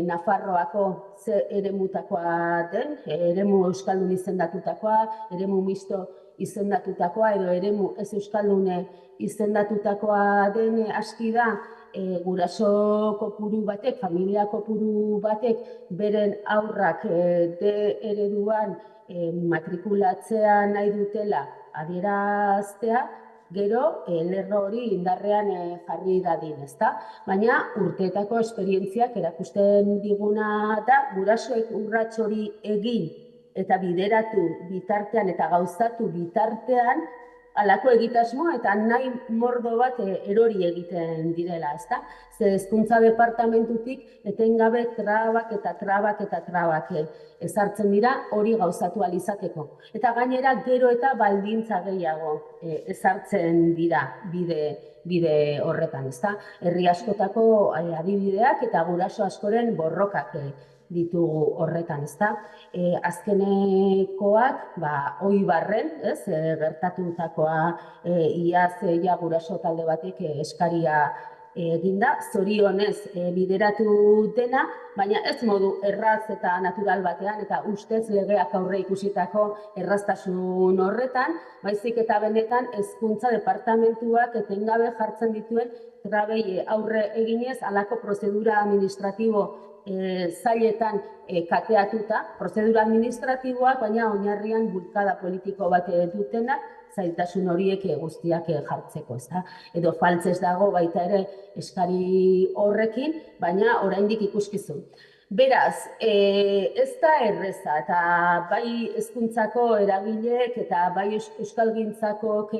Nafarroako ze eremutakoa den, eremu euskaldun izendatutakoa, eremu misto izendatutakoa edo eremu ez euskaldune izendatutakoa den aski da guraso kopuru batek, familia kopuru batek beren aurrak D ereduan matrikulatzea nahi dutela adieraztea, gero lerro hori indarrean jarri dadin, ezta? Baina urteetako esperientziak erakusten diguna da gurasoek urrats hori egin eta bideratu bitartean eta gauzatu bitartean halako egitasmo eta nahi mordo bat erori egiten direla, ezta? Ze hezkuntza departamentutik etengabe trabak ezartzen dira hori gauzatu ahal izateko. Eta gainera gero eta baldintza gehiago ezartzen dira bide horretan, ezta? Herri askotako adibideak eta guraso askoren borrokak ditugu horretan, ezta? Azkenekoak, Oibarren, gertatutakoa iaz guraso talde batek eskaria eginda, zorionez bideratu dena, baina ez modu erraz eta natural batean eta ustez legeak aurre ikusitako erraztasun horretan, baizik eta benetan hezkuntza departamentuak etengabe jartzen dituen trabei aurre eginez halako prozedura administratibo zailetan kateatuta, prozedura administratiboak, baina oinarrian bulkada politiko bat dutenak, zailtasun horiek guztiak jartzeko, ezta? Edo faltzez dago baita ere eskari horrekin, baina oraindik ikuskizun. Beraz, ez da erreza, eta bai hezkuntzako eragileek eta bai euskalgintzakok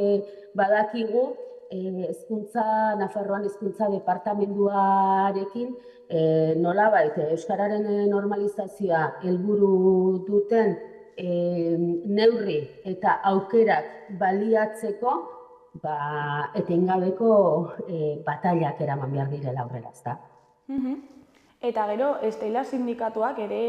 badakigu, Nafarroan hezkuntza departamentuarekin nolabait euskararen normalizazioa helburu duten neurri eta aukerak baliatzeko etengabeko batailak eraman behar direla aurrera, ezta? Eta gero, Estela sindikatuak ere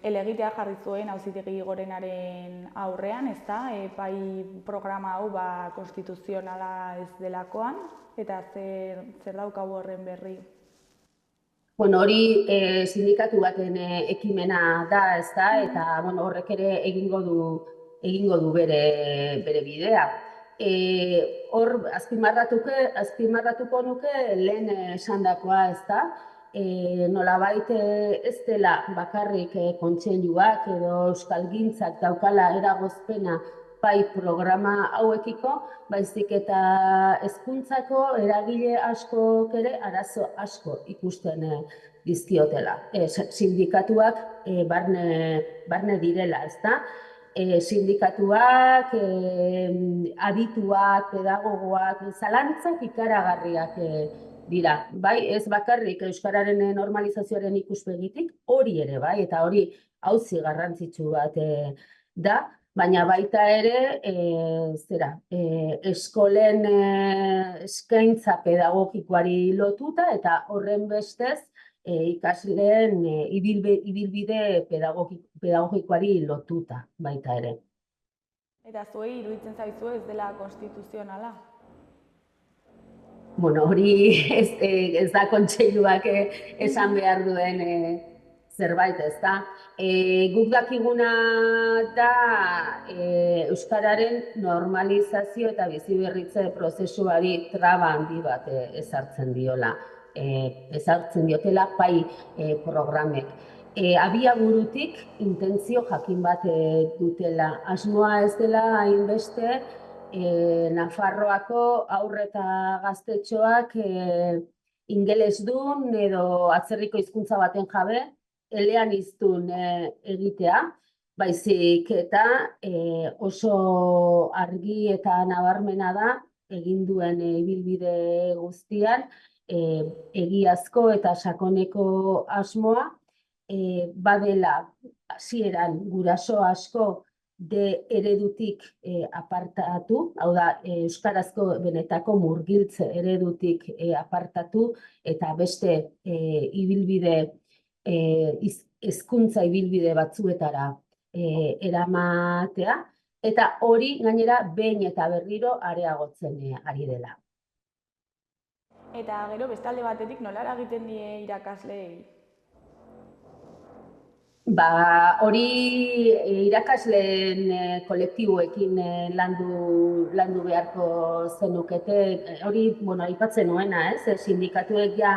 helegitea jarri zuen Auzitegi Gorenaren aurrean, ezta? Epai programa hau konstituzionala ez delakoan, eta zer daukagu horren berri? Bueno, hori sindikatu baten ekimena da, ezta? Eta horrek ere egingo du bere bidea. hor azpimarratuko nuke lehen esandakoa, ezta? Nolabait ez dela bakarrik kontseiluak edo euskalgintzak daukala eragozpena bai programa hauekiko, baizik eta hezkuntzako eragile askok ere arazo asko ikusten dizkiotela. Sindikatuak barne direla, ezta? Sindikatuak, adituak, pedagogoak, zalantzak ikaragarriak dira. Bai, ez bakarrik euskararen normalizazioaren ikuspegitik, hori ere, bai, eta hori auzi garrantzitsu bat da, baina baita ere, eskolen eskaintza pedagogikoari lotuta eta horren bestez ikasleen ibilbide pedagogikoari lotuta baita ere. Eta zuei iruditzen zaizu ez dela konstituzionala? Bueno, hori ez da kontseiluak esan behar duen zerbait, ez da. Guk dakiguna da euskararen normalizazio eta biziberritze prozesuari traba handi bat ezartzen diotela pai programek. Abiaburutik intentzio jakin bat dutela. Asmoa ez dela hainbeste Nafarroako haur eta gaztetxoak ingelesdun edo atzerriko hizkuntza baten jabe eleaniztun egitea, baizik eta oso argi eta nabarmena da egin duen ibilbide guztian egiazko eta sakoneko asmoa badela hasieran guraso asko eredutik apartatu, hau da, euskarazko benetako murgiltze eredutik apartatu eta beste ibilbide, hezkuntza ibilbide batzuetara eramatea, eta hori gainera behin eta berriro areagotzen ari dela. Eta gero bestalde batetik nola eragiten die irakasleei? Hori irakasleen kolektiboekin landu beharko zenukete, hori aipatzen nuena, sindikatuek ja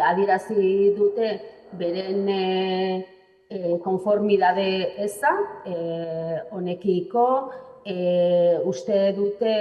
adierazi dute beren konformidade eza honekiko, uste dute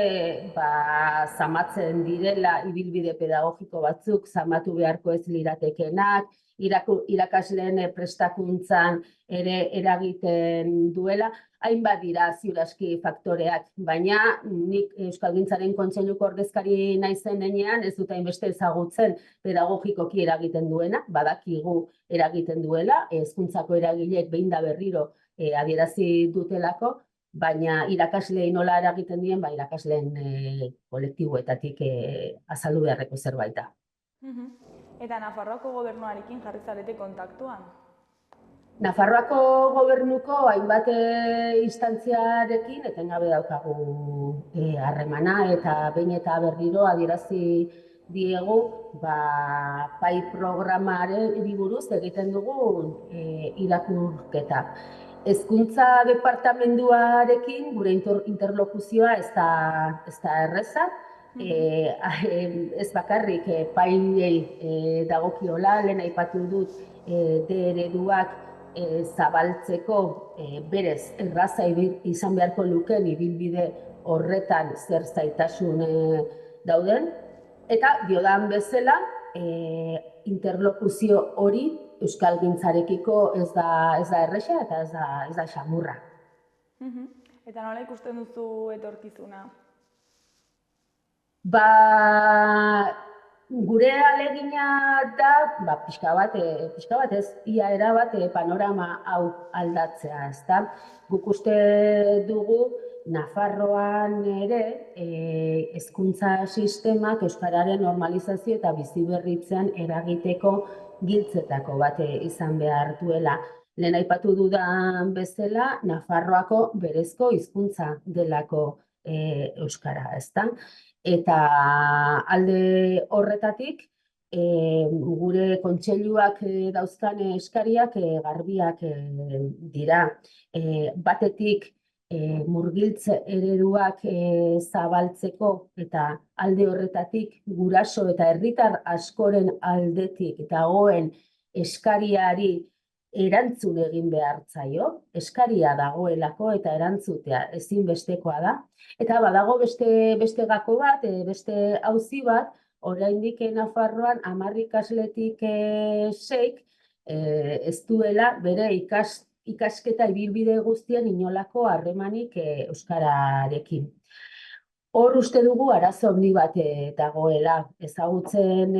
zamatzen direla ibilbide pedagogiko batzuk, zamatu beharko ez liratekenak, irakasleen prestakuntzan ere eragiten duela, hainbat dira ziur aski faktoreak, baina nik Euskalgintzaren Kontseiluko ordezkari naizen heinean ez dut hainbeste ezagutzen pedagogikoki eragiten duena, badakigu eragiten duela, hezkuntzako eragileek behin da berriro adierazi dutelako, baina irakasleei nola eragiten dien, irakasleen kolektiboetatik azaldu beharreko zerbait da. Eta Nafarroako gobernuarekin jarri zarete kontaktuan? Nafarroako gobernuko hainbat instantziarekin etengabe daukagu harremana eta behin eta berriro adierazi diegu pai programaren buruz egiten dugu irakurketa. Hezkuntza departamenduarekin gure interlokuzioa ez da erreza, ez bakarrik paiei dagokiola, lehen aipatu dut ereduak zabaltzeko berez erraza izan beharko luken ibilbide horretan zer zailtasun dauden, eta diodan bezala interlokuzio hori Euskalgintzarekiko ez da erresa eta ez da xamurra. Eta nola ikusten duzu etorkizuna? Gure ahalegina da, pixka bat ez, ia erabat panorama hau aldatzea, ezta? Guk uste dugu Nafarroan ere hezkuntza sistemak euskararen normalizazio eta biziberritzean eragiteko giltzetako bat izan behar duela. Lehen aipatu dudan bezala, Nafarroako berezko hizkuntza delako euskara, ezta? Eta alde horretatik, gure kontseiluak dauzkan eskariak garbiak dira. Batetik murgiltze ereduak zabaltzeko eta alde horretatik guraso eta herritar askoren aldetik dagoen eskariari erantzun egin behar zaio, eskaria dagoelako eta erantzutea ezinbestekoa da. Eta badago beste gako bat, beste auzi bat, oraindik Nafarroan 10 ikasletik 6 ez duela bere ikasketa ibilbide guztien inolako harremanik euskararekin. Hor uste dugu arazo handi bat dagoela, ezagutzen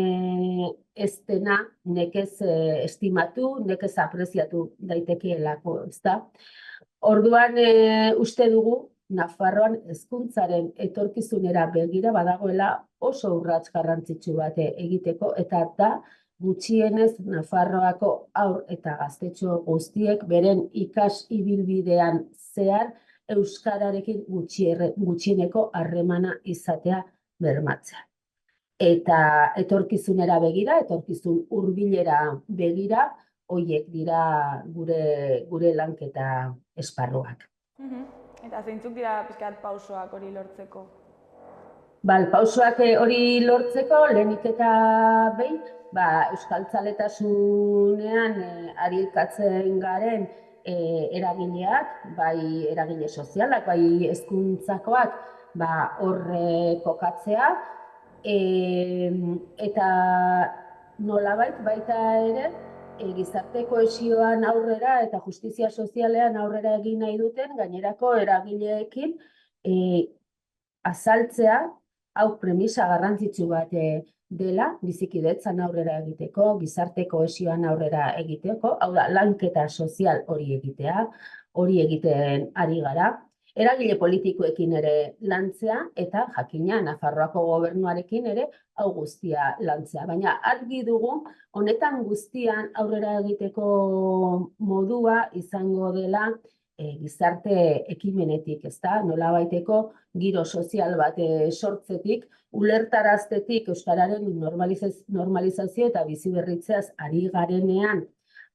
ez dena nekez estimatu, nekez apreziatu daitekeelako, ezta? Orduan uste dugu Nafarroan hezkuntzaren etorkizunera begira badagoela oso urrats garrantzitsu bat egiteko, eta da gutxienez Nafarroako haur eta gaztetxo guztiek beren ikas ibilbidean zehar euskararekin gutxieneko harremana izatea bermatzea. Eta etorkizunera begira, etorkizun hurbilera begira, horiek dira gure lanketa esparruak. Eta zeintzuk dira pixkat pausoak hori lortzeko? Pausoak hori lortzeko, lehenik eta behin, euskaltzaletasunean arilkatzen garen eragileak, bai eragile sozialak, bai hezkuntzakoak, hor kokatzea, eta nolabait baita ere, gizarte kohesioan aurrera eta justizia sozialean aurrera egin nahi duten gainerako eragileekin azaltzea, hau premisa garrantzitsu bat dela, bizikidetzan aurrera egiteko, gizarte kohesioan aurrera egiteko, hau da, lanketa sozial hori egitea, hori egiten ari gara, eragile politikoekin ere lantzea, eta jakina Nafarroako gobernuarekin ere hau guztia lantzea. Baina argi dugu, honetan guztian aurrera egiteko modua izango dela gizarte ekimenetik, ezta? Nolabaiteko giro sozial bat sortzetik, ulertaraztetik euskararen normalizazio eta biziberritzeaz ari garenean,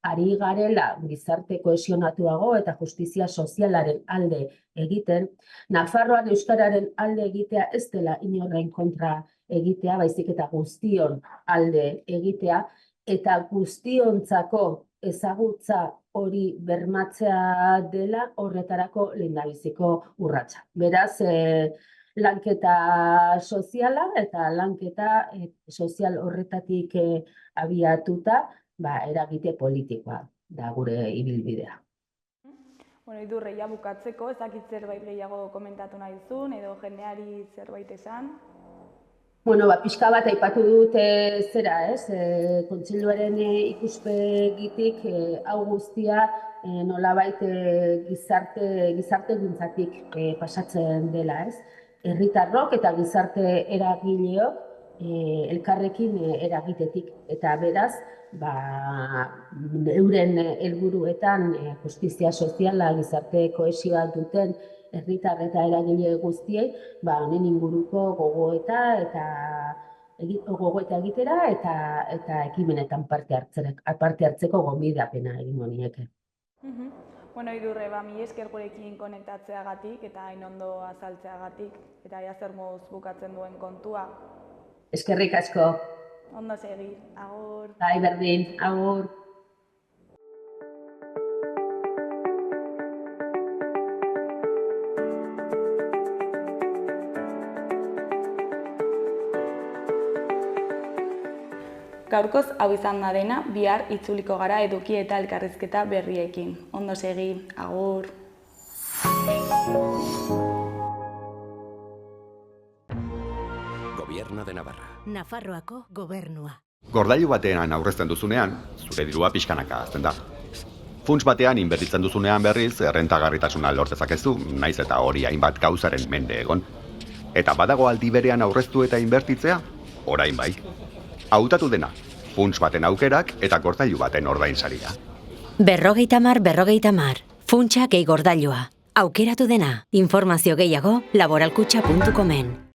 ari garela gizarte kohesionatuago eta justizia sozialaren alde egiten, Nafarroan euskararen alde egitea ez dela inorren kontra egitea, baizik eta guztion alde egitea, eta guztiontzako ezagutza hori bermatzea dela horretarako lehendabiziko urratsa. Beraz, lanketa soziala eta lanketa sozial horretatik abiatuta, eragite politikoa da gure ibilbidea. Idurre, ja bukatzeko, ez dakit zerbait gehiago komentatu nahi duzun, edo jendeari zerbait esan? Pixka bat aipatu dut zera, ez? Kontseiluaren ikuspegitik hau guztia nolabait gizarte gintzatik pasatzen dela, ez? Herritarrok eta gizarte eragileok elkarrekin eragitetik, eta beraz, euren helburuetan justizia soziala, gizarte kohesioa duten herritar eta eragile guztiei, honen inguruko gogoeta egitera eta ekimenetan parte hartzeko gonbidapena egingo nieke. Idurre, mila esker gurekin konektatzeagatik eta hain ondo azaltzeagatik, eta zer moduz bukatzen duen kontua. Eskerrik asko. Ondo segi, agur. Bai, berdin, agur. Gaurkoz hau izan da dena, bihar itzuliko gara eduki eta elkarrizketa berriekin. Ondo segi, agur. Gobierno de Navarra. Nafarroako gobernua. Gordailu batean aurrezten duzunean, zure dirua pixkanaka hazten da. Funts batean inbertitzen duzunean berriz, errentagarritasuna lor dezakezu, naiz eta hori hainbat gauzaren mende egon. Eta badago aldi berean aurreztu eta inbertitzea, orain bai. Hautatu dena, funts baten aukerak eta gordailu baten ordainsaria. 50-50, funtsa gehi gordailua. Aukeratu dena, informazio gehiago laboralkutxa.comen.